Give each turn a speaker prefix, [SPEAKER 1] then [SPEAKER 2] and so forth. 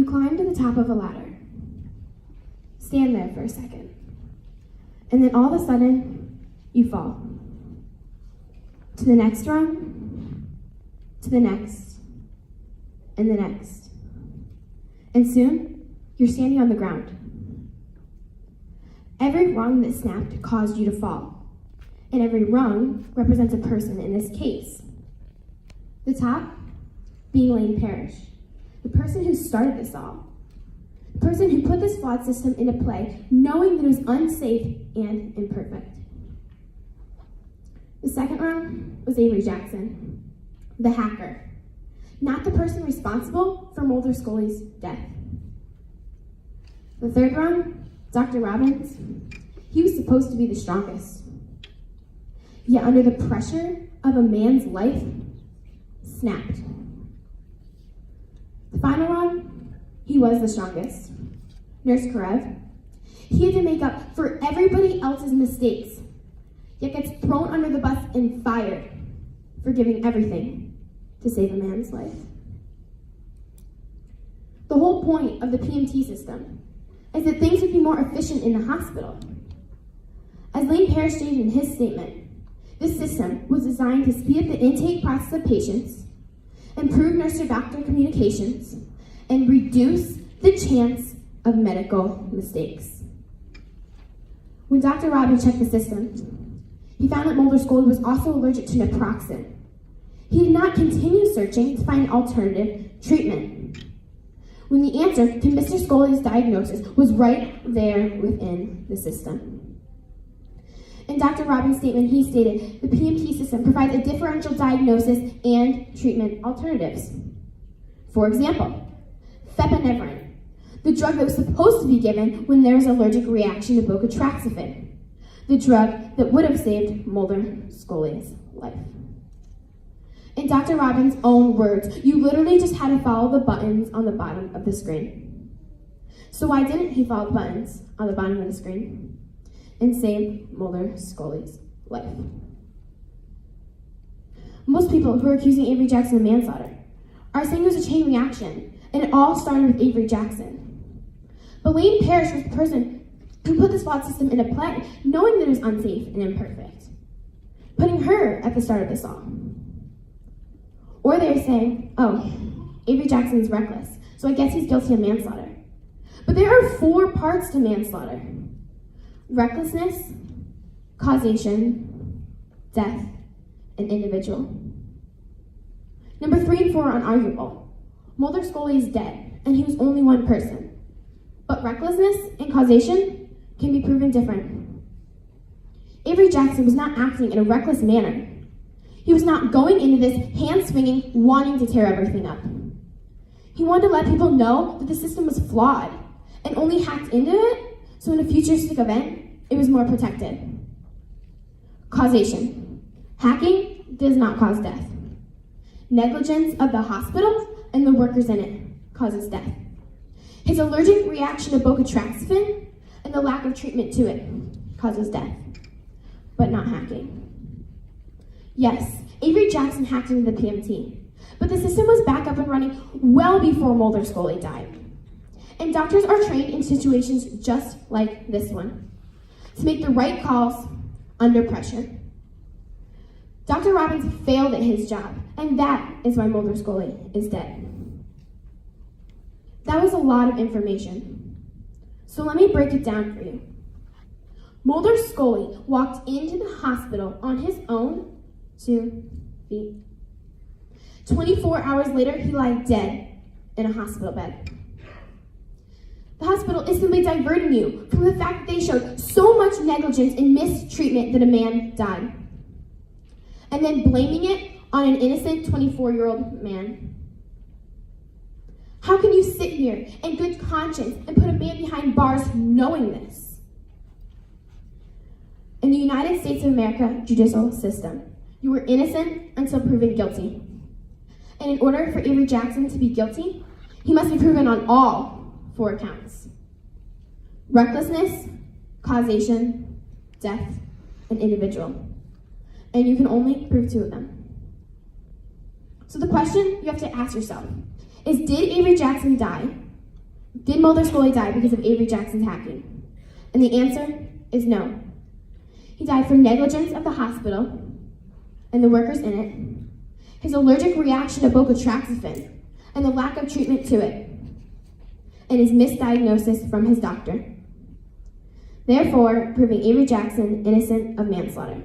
[SPEAKER 1] You climb to the top of a ladder. Stand there for a second. And then all of a sudden, you fall. To the next rung, to the next, and the next. And soon, you're standing on the ground. Every rung that snapped caused you to fall. And every rung represents a person in this case. The top being Lane Parrish, the person who started this all. The person who put this flawed system into play, knowing that it was unsafe and imperfect. The second rung was Avery Jackson, the hacker, not the person responsible for Mulder Scully's death. The third rung, Dr. Robbins, he was supposed to be the strongest. Yet under the pressure of a man's life, snapped. The final rung, he was the strongest. Nurse Karev, he had to make up for everybody else's mistakes, yet gets thrown under the bus and fired for giving everything to save a man's life. The whole point of the PMT system is that things would be more efficient in the hospital. As Lane Parrish stated in his statement, this system was designed to speed up the intake process of patients, improve nurse-to-doctor communications, and reduce the chance of medical mistakes. When Dr. Robbins checked the system, he found that Mulder Scully was also allergic to naproxen. He did not continue searching to find alternative treatment, when the answer to Mr. Scully's diagnosis was right there within the system. In Dr. Robbins' statement, he stated, the PMT system provides a differential diagnosis and treatment alternatives. For example, fepinevrin, the drug that was supposed to be given when there was an allergic reaction to bocatraxephin, the drug that would have saved Mulder Scully's life. In Dr. Robbins' own words, you literally just had to follow the buttons on the bottom of the screen. So why didn't he follow the buttons on the bottom of the screen and save Mulder Scully's life? Most people who are accusing Avery Jackson of manslaughter are saying it was a chain reaction, and it all started with Avery Jackson. But Lane Parrish was the person who put this flawed system into play, knowing that it was unsafe and imperfect, putting her at the start of this all. Or they're saying, oh, Avery Jackson's reckless, so I guess he's guilty of manslaughter. But there are 4 parts to manslaughter: recklessness, causation, death, and individual. Number 3 and 4 are unarguable. Mulder Scully is dead, and he was only one person. But recklessness and causation can be proven different. Avery Jackson was not acting in a reckless manner. He was not going into this hand-swinging, wanting to tear everything up. He wanted to let people know that the system was flawed and only hacked into it so in a futuristic event, it was more protected. Causation. Hacking does not cause death. Negligence of the hospital and the workers in it causes death. His allergic reaction to bocatraxephin and the lack of treatment to it causes death, but not hacking. Yes, Avery Jackson hacked into the PMT, but the system was back up and running well before Mulder Scully died. And doctors are trained in situations just like this one, to make the right calls under pressure. Dr. Robbins failed at his job, and that is why Mulder Scully is dead. That was a lot of information, so let me break it down for you. Mulder Scully walked into the hospital on his own 2 feet. 24 hours later, he lay dead in a hospital bed. The hospital is simply diverting you from the fact that they showed so much negligence and mistreatment that a man died, and then blaming it on an innocent 24-year-old man. How can you sit here in good conscience and put a man behind bars knowing this? In the United States of America judicial system, you were innocent until proven guilty. And in order for Avery Jackson to be guilty, he must be proven on all 4 counts: recklessness, causation, death, and individual. And you can only prove 2 of them. So the question you have to ask yourself is, did Avery Jackson die, Did Mulder Scully die because of Avery Jackson's hacking? And the answer is no. He died from negligence of the hospital and the workers in it, his allergic reaction to bocatroxyfen, and the lack of treatment to it, and his misdiagnosis from his doctor. Therefore, proving Avery Jackson innocent of manslaughter.